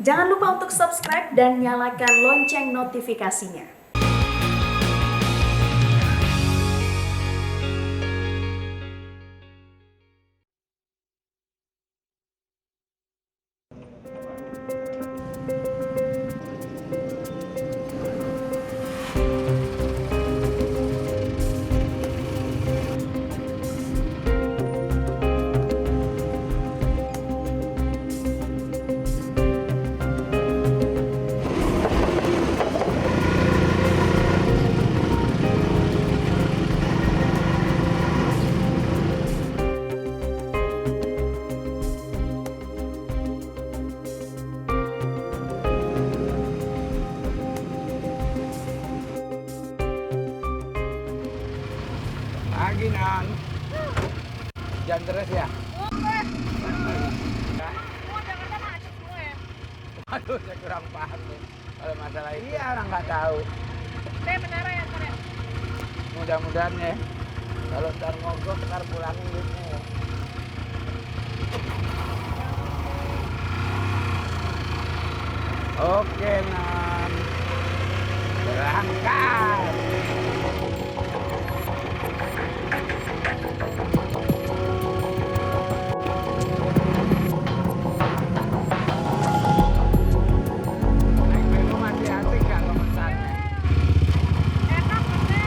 Jangan lupa untuk subscribe dan nyalakan lonceng notifikasinya. Lagi non, hujan terus ya? Jakarta macet semua ya? Aduh, saya kurang paham nih kalau masalah ini. Iya, orang nggak tahu. Menara ya ntar ya? Mudah-mudahan ya. Kalau ntar mogok, ntar pulangin duitnya ya. Oke non, berangkat. Naik bemo masih asik nggak kemesannya? Enak maksudnya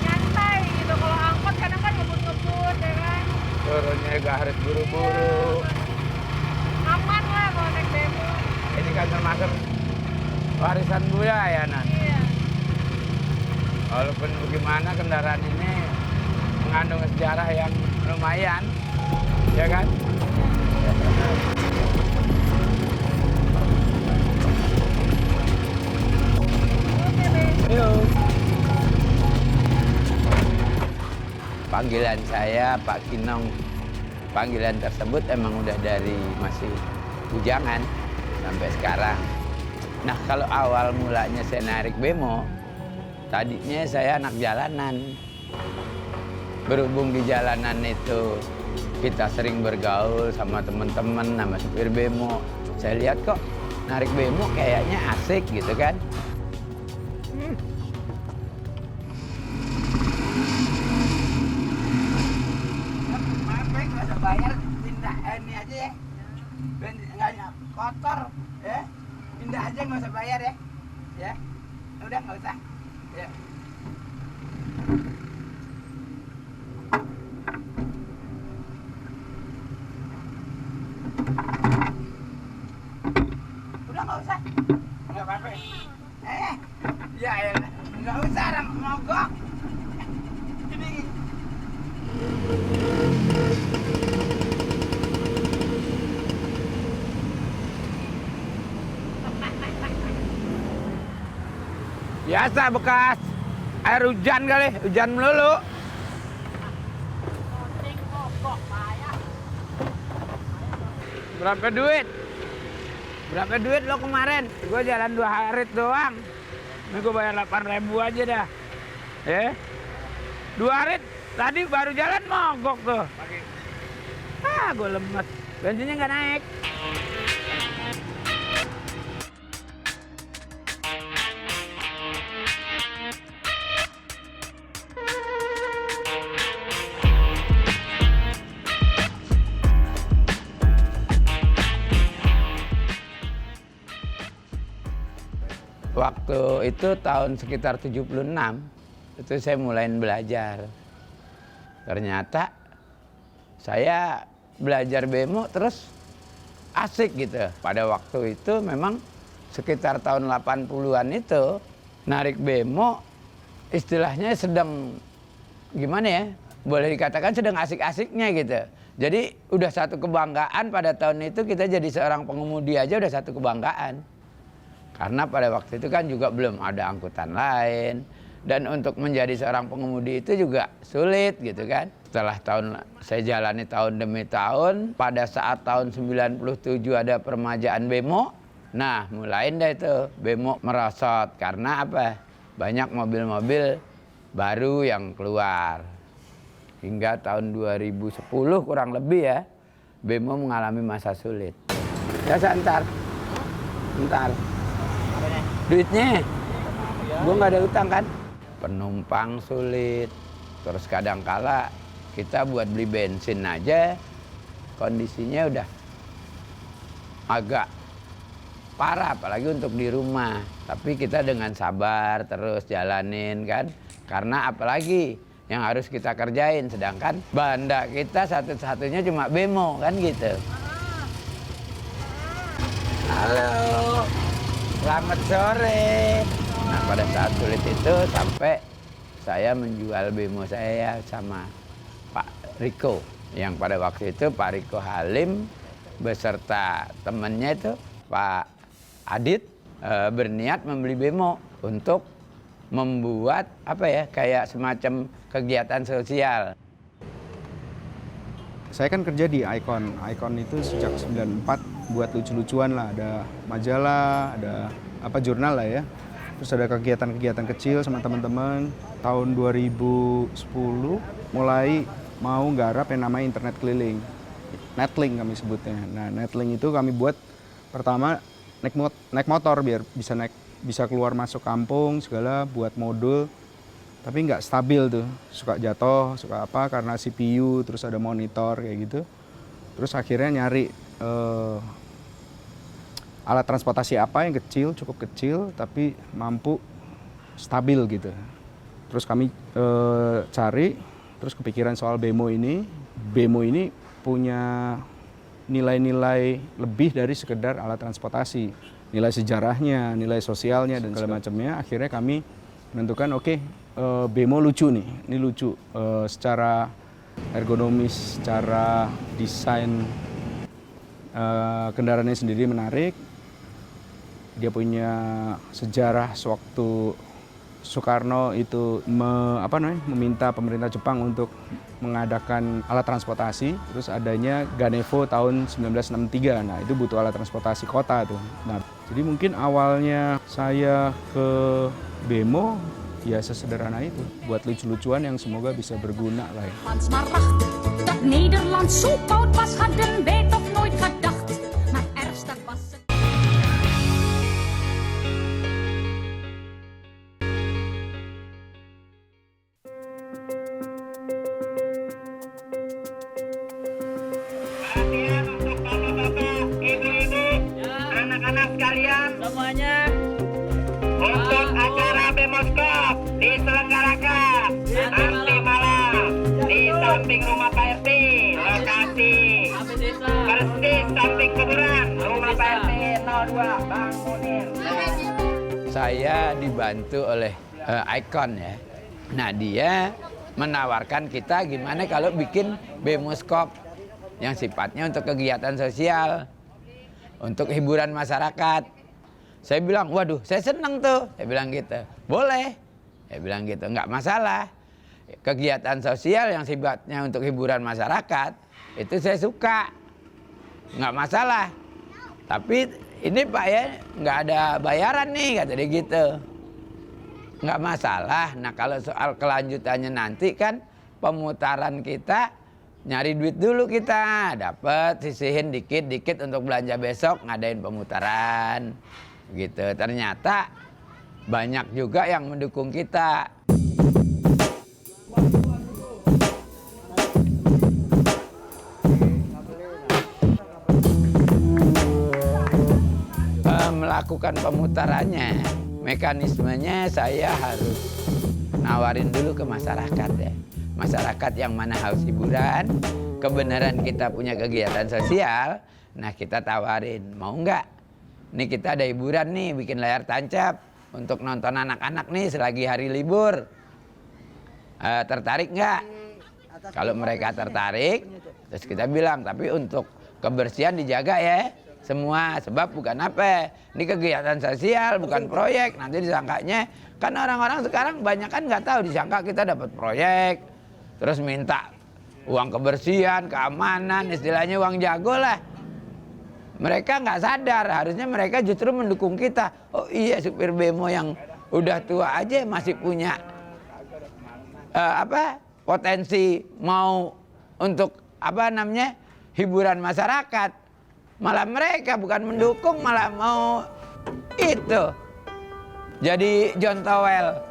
nyantai gitu. Kalau angkot kadang kan ngebut-ngebut ya kan? Turunnya juga harus buru-buru. Aman lah kalau naik bemo. Ini kan termasuk warisan budaya nan. Iya. Walaupun bagaimana kendaraan ini mengandung sejarah yang lumayan, ya kan? Oke deh. Ayo. Panggilan saya Pak Kinong. Panggilan tersebut emang udah dari masih bujangan sampai sekarang. Nah, kalau awal mulanya saya narik bemo, tadinya saya anak jalanan. Berhubung di jalanan itu kita sering bergaul sama teman-teman, sama supir bemo. Saya lihat kok narik bemo kayaknya asik gitu kan. Maaf, nggak usah bayar, pindah ini aja ya. Nggak kotor, ya. Pindah aja nggak usah bayar ya. Ya, udah nggak usah. Ya. Udah nggak usah. Nggak apa-apa. Ya, ya, nggak usah, orang mogok. Ini. Biasa bekas air hujan kali, hujan melulu. Berapa duit? Berapa duit lo kemarin? Gue jalan 2 hari doang. Ini gue bayar 8.000 aja dah. Ya? 2 hari tadi baru jalan mogok tuh. Ah, gue lemes. Bensinnya nggak naik. Waktu itu tahun sekitar 76, itu saya mulai belajar. Ternyata saya belajar bemo terus asik gitu. Pada waktu itu memang sekitar tahun 80-an itu narik bemo istilahnya sedang gimana ya? Boleh dikatakan sedang asik-asiknya gitu. Jadi udah satu kebanggaan pada tahun itu kita jadi seorang pengemudi aja udah satu kebanggaan. Karena pada waktu itu kan juga belum ada angkutan lain. Dan untuk menjadi seorang pengemudi itu juga sulit gitu kan. Setelah saya jalani tahun demi tahun, pada saat tahun 97 ada permajaan bemo. Nah, mulai deh itu bemo merosot. Karena apa? Banyak mobil-mobil baru yang keluar. Hingga tahun 2010 kurang lebih ya. Bemo mengalami masa sulit. Ya sebentar. Bentar. Duitnya, gue nggak ada utang kan. Penumpang sulit. Terus kadang kala kita buat beli bensin aja, kondisinya udah agak parah, apalagi untuk di rumah. Tapi kita dengan sabar terus jalanin kan. Karena apalagi yang harus kita kerjain, sedangkan banda kita satu-satunya cuma bemo kan gitu. Halo, selamat sore. Nah pada saat sulit itu sampai saya menjual bemo saya sama Pak Riko. Yang pada waktu itu Pak Riko Halim beserta temannya itu Pak Adit berniat membeli bemo untuk membuat apa ya, kayak semacam kegiatan sosial. Saya kan kerja di Icon. Icon itu sejak 94 buat lucu-lucuan lah, ada majalah, ada apa jurnal lah ya. Terus ada kegiatan-kegiatan kecil sama teman-teman. Tahun 2010 mulai mau nggarap yang namanya internet keliling. Netlink kami sebutnya. Nah, Netlink itu kami buat pertama naik motor biar bisa keluar masuk kampung segala, buat modul. Tapi nggak stabil tuh, suka jatuh, suka apa karena CPU, terus ada monitor kayak gitu. Terus akhirnya nyari alat transportasi apa yang kecil, cukup kecil, tapi mampu stabil gitu. Terus kami cari, terus kepikiran soal bemo ini. Bemo ini punya nilai-nilai lebih dari sekedar alat transportasi. Nilai sejarahnya, nilai sosialnya, dan segala macamnya. Akhirnya kami menentukan, oke, bemo lucu nih, ini lucu secara ergonomis, secara desain kendaraannya sendiri menarik. Dia punya sejarah sewaktu Soekarno itu meminta pemerintah Jepang untuk mengadakan alat transportasi, terus adanya Ganevo tahun 1963. Nah, itu butuh alat transportasi kota tuh. Nah, jadi mungkin awalnya saya ke bemo ya sesederhana itu, buat lucu-lucuan yang semoga bisa berguna lah ya. Dat Nederland zo koud was, hadden wij toch nooit gedacht. Maar ergste was het. Perhatian untuk bapak-bapak, ibu-ibu, anak-anak sekalian. Semuanya. Untuk acara Bemoskop diselenggarakan nanti malam di samping rumah Pak RT, lokasi persis samping kuburan rumah Pak RT 02 Bang Munir. Saya dibantu oleh Icon ya. Nah dia menawarkan kita gimana kalau bikin Bemoskop yang sifatnya untuk kegiatan sosial, untuk hiburan masyarakat. Saya bilang, waduh, saya senang tuh. Saya bilang gitu, boleh. Saya bilang gitu, nggak masalah. Kegiatan sosial yang sifatnya untuk hiburan masyarakat, itu saya suka. Nggak masalah. Tapi ini Pak ya, nggak ada bayaran nih, kata dia gitu. Nggak masalah. Nah kalau soal kelanjutannya nanti kan, pemutaran kita, nyari duit dulu kita. Dapat, sisihin dikit-dikit untuk belanja besok, ngadain pemutaran. Gitu. Ternyata banyak juga yang mendukung kita. Melakukan pemutarannya, mekanismenya saya harus nawarin dulu ke masyarakat ya. Masyarakat yang mana haus hiburan, kebenaran kita punya kegiatan sosial, nah kita tawarin, mau nggak? Nih kita ada hiburan nih, bikin layar tancap untuk nonton anak-anak nih selagi hari libur. Tertarik nggak? Kalau mereka tertarik, terus kita bilang, tapi untuk kebersihan dijaga ya semua. Sebab bukan apa, ini kegiatan sosial, bukan proyek. Nanti disangkanya, kan orang-orang sekarang banyak kan nggak tahu, disangka kita dapat proyek, terus minta uang kebersihan, keamanan, istilahnya uang jago lah. Mereka nggak sadar, harusnya mereka justru mendukung kita. Oh iya, supir bemo yang udah tua aja masih punya potensi mau untuk hiburan masyarakat. Malah mereka bukan mendukung, malah mau itu jadi John Towel.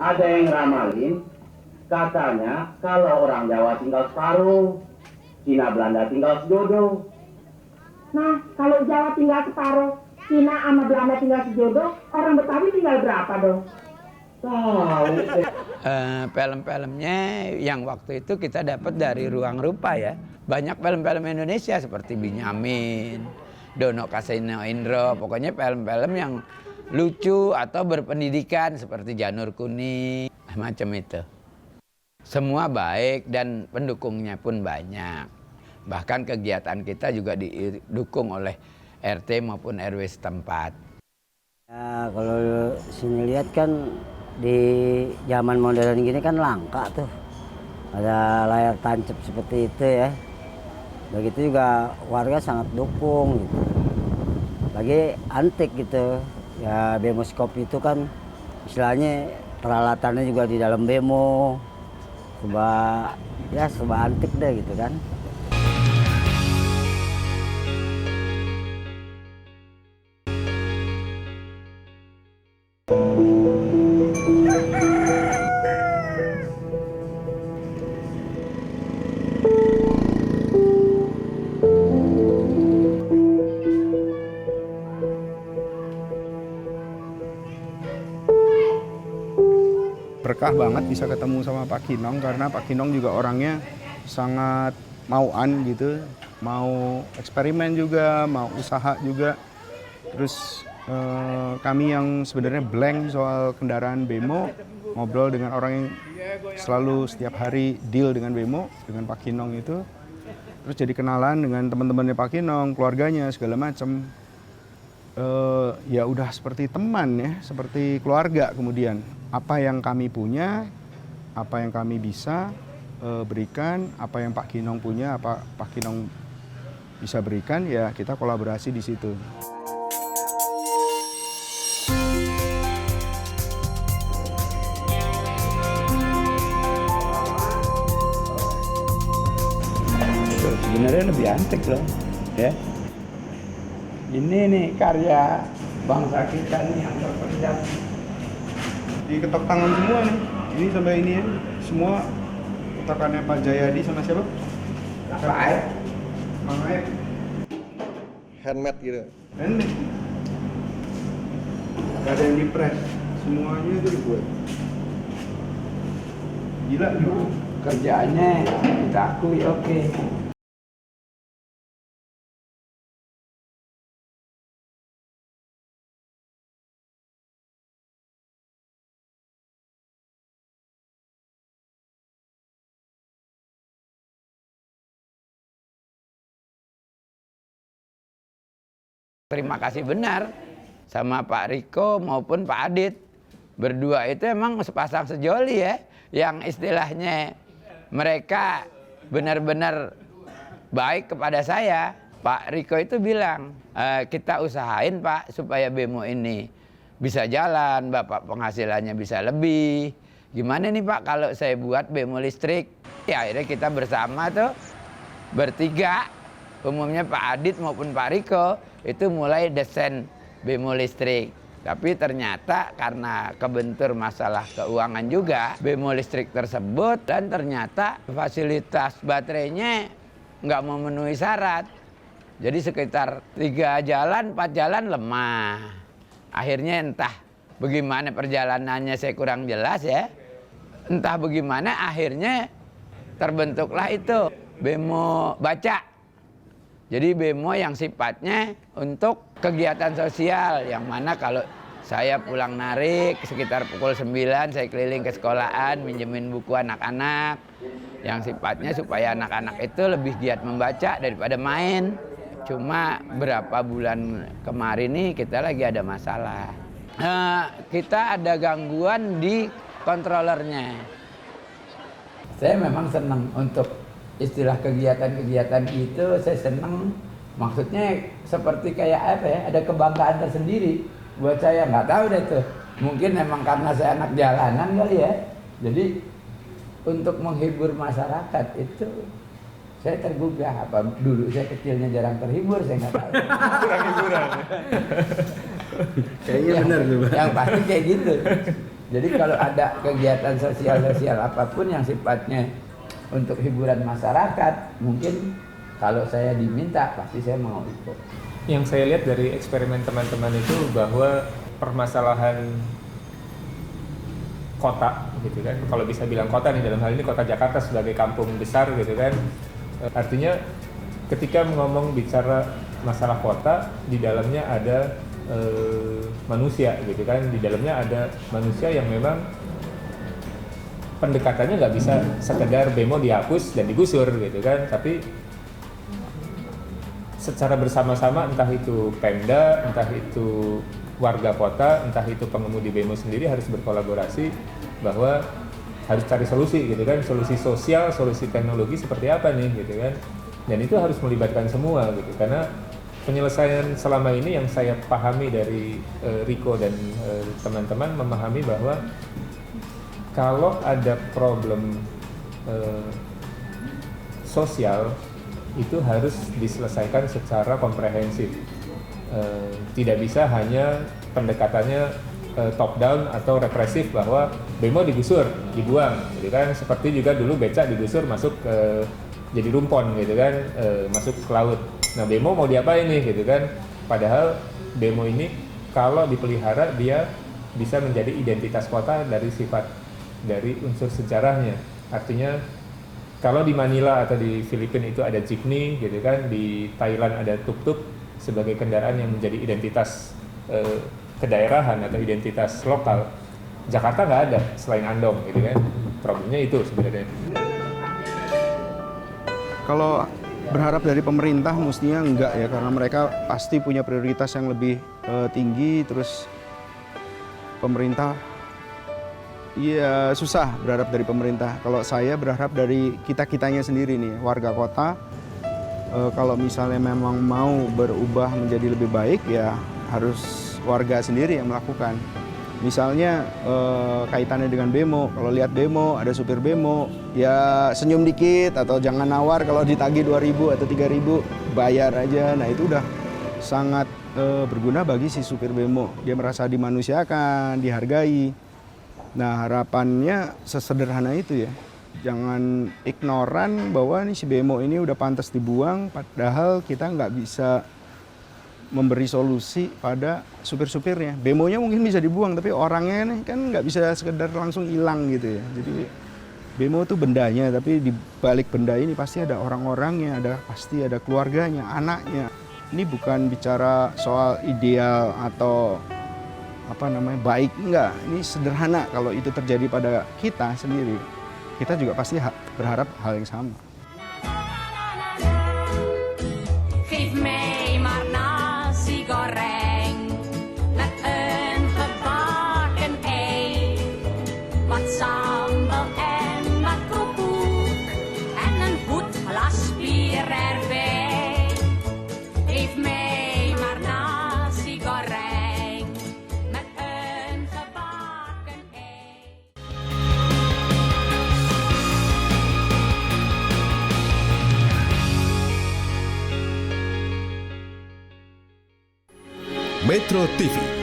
Ada yang ramalin, katanya kalau orang Jawa tinggal separuh, Cina Belanda tinggal sejodoh. Nah, kalau Jawa tinggal separuh, Cina sama Belanda tinggal sejodoh, orang Betawi tinggal berapa dong? Tahu. Film-filmnya yang waktu itu kita dapat dari Ruang Rupa ya. Banyak film-film Indonesia seperti Binyamin, Dono Kasino Indro, pokoknya film-film yang lucu atau berpendidikan seperti Janur Kuning, macam itu. Semua baik dan pendukungnya pun banyak. Bahkan kegiatan kita juga didukung oleh RT maupun RW setempat. Ya, kalau sini lihat kan di zaman modern gini kan langka tuh. Ada layar tancap seperti itu ya. Begitu juga warga sangat dukung gitu. Lagi antik gitu. Ya bemoskop itu kan istilahnya peralatannya juga di dalam bemo. Serba antik deh gitu kan. Berkah banget bisa ketemu sama Pak Kinong karena Pak Kinong juga orangnya sangat mauan gitu, mau eksperimen juga, mau usaha juga. Terus kami yang sebenarnya blank soal kendaraan bemo, ngobrol dengan orang yang selalu setiap hari deal dengan bemo, dengan Pak Kinong itu. Terus jadi kenalan dengan teman-temannya Pak Kinong, keluarganya segala macam. Ya udah seperti teman ya, seperti keluarga kemudian. Apa yang kami punya, apa yang kami bisa berikan, apa yang Pak Kinong punya, apa Pak Kinong bisa berikan, ya kita kolaborasi di situ. Sebenarnya lebih antik loh, ya. Ini nih karya bangsa kita nih yang terpendam. Diketok tangan semua nih, ini sampai ini ya, semua ketokannya Pak Jayadi sama siapa? Pak Aep. Pak Aep. Handmade gitu. Handmade. Gak ada yang dipres, semuanya itu dibuat. Gila juga. Kerjaannya kita akui oke. Terima kasih benar sama Pak Riko maupun Pak Adit. Berdua itu emang sepasang sejoli ya. Yang istilahnya mereka benar-benar baik kepada saya. Pak Riko itu bilang, kita usahain Pak supaya bemo ini bisa jalan. Bapak penghasilannya bisa lebih. Gimana nih Pak kalau saya buat bemo listrik? Ya akhirnya kita bersama tuh bertiga. Umumnya Pak Adit maupun Pak Riko itu mulai desain bemo listrik. Tapi ternyata karena kebentur masalah keuangan juga, bemo listrik tersebut dan ternyata fasilitas baterainya nggak memenuhi syarat. Jadi sekitar 3 jalan, 4 jalan lemah. Akhirnya entah bagaimana perjalanannya saya kurang jelas ya. Entah bagaimana akhirnya terbentuklah itu bemo baca. Jadi bemo yang sifatnya untuk kegiatan sosial, yang mana kalau saya pulang narik sekitar pukul 9 saya keliling ke sekolahan minjemin buku anak-anak yang sifatnya supaya anak-anak itu lebih giat membaca daripada main. Cuma berapa bulan kemarin nih kita lagi ada masalah. Kita ada gangguan di controllernya. Saya memang senang untuk istilah kegiatan-kegiatan itu, saya senang. Maksudnya seperti kayak apa ya, ada kebanggaan tersendiri buat saya. Nggak tahu deh tuh, mungkin memang karena saya anak jalanan kali ya. Jadi untuk menghibur masyarakat itu saya tergugah. Apa dulu saya kecilnya jarang terhibur, saya nggak tahu. Kurang hiburan. Kayaknya benar tuh. Yang pasti kayak gitu. Jadi kalau ada kegiatan sosial apapun yang sifatnya untuk hiburan masyarakat, mungkin kalau saya diminta pasti saya mau ikut. Yang saya lihat dari eksperimen teman-teman itu bahwa permasalahan kota gitu kan, kalau bisa bilang kota nih dalam hal ini kota Jakarta sebagai kampung besar gitu kan, artinya ketika bicara masalah kota, di dalamnya ada manusia gitu kan, di dalamnya ada manusia yang memang pendekatannya nggak bisa sekedar bemo dihapus dan digusur gitu kan, tapi secara bersama-sama, entah itu Pemda, entah itu warga kota, entah itu pengemudi bemo sendiri harus berkolaborasi bahwa harus cari solusi gitu kan, solusi sosial, solusi teknologi seperti apa nih gitu kan, dan itu harus melibatkan semua gitu, karena penyelesaian selama ini yang saya pahami dari Riko dan teman-teman memahami bahwa kalau ada problem sosial itu harus diselesaikan secara komprehensif. Tidak bisa hanya pendekatannya top down atau represif bahwa bemo digusur, dibuang, gitu kan? Seperti juga dulu becak digusur masuk jadi rumpon, gitu kan? Masuk ke laut. Nah, bemo mau diapain nih, gitu kan? Padahal bemo ini kalau dipelihara dia bisa menjadi identitas kota dari dari unsur sejarahnya. Artinya kalau di Manila atau di Filipina itu ada jeepney gitu kan, di Thailand ada tuk-tuk sebagai kendaraan yang menjadi identitas kedaerahan atau identitas lokal. Jakarta nggak ada selain Andong gitu kan. Problemnya itu sebenarnya. Kalau berharap dari pemerintah mestinya enggak ya, karena mereka pasti punya prioritas yang lebih tinggi, terus pemerintah iya susah berharap dari pemerintah. Kalau saya berharap dari kita-kitanya sendiri nih, warga kota. Kalau misalnya memang mau berubah menjadi lebih baik, ya harus warga sendiri yang melakukan. Misalnya kaitannya dengan bemo, kalau lihat bemo, ada supir bemo, ya senyum dikit atau jangan nawar, kalau ditagih 2.000 atau 3.000, bayar aja. Nah itu udah sangat berguna bagi si supir bemo. Dia merasa dimanusiakan, dihargai. Nah harapannya sesederhana itu ya, jangan ignoran bahwa nih si bemo ini udah pantas dibuang, padahal kita nggak bisa memberi solusi pada supir-supirnya. Bemonya mungkin bisa dibuang, tapi orangnya nih kan nggak bisa sekedar langsung hilang gitu ya. Jadi bemo itu bendanya, tapi di balik benda ini pasti ada orang-orangnya, pasti ada keluarganya, anaknya. Ini bukan bicara soal ideal atau baik, enggak. Ini sederhana. Kalau itu terjadi pada kita sendiri, kita juga pasti berharap hal yang sama. Geef mij maar nasi goreng met een gebakken ei, wat sambal en wat kroepoek en een goed glas bier erbij. Geef mij maar nasi goreng met een gebakken ei. Metro TV.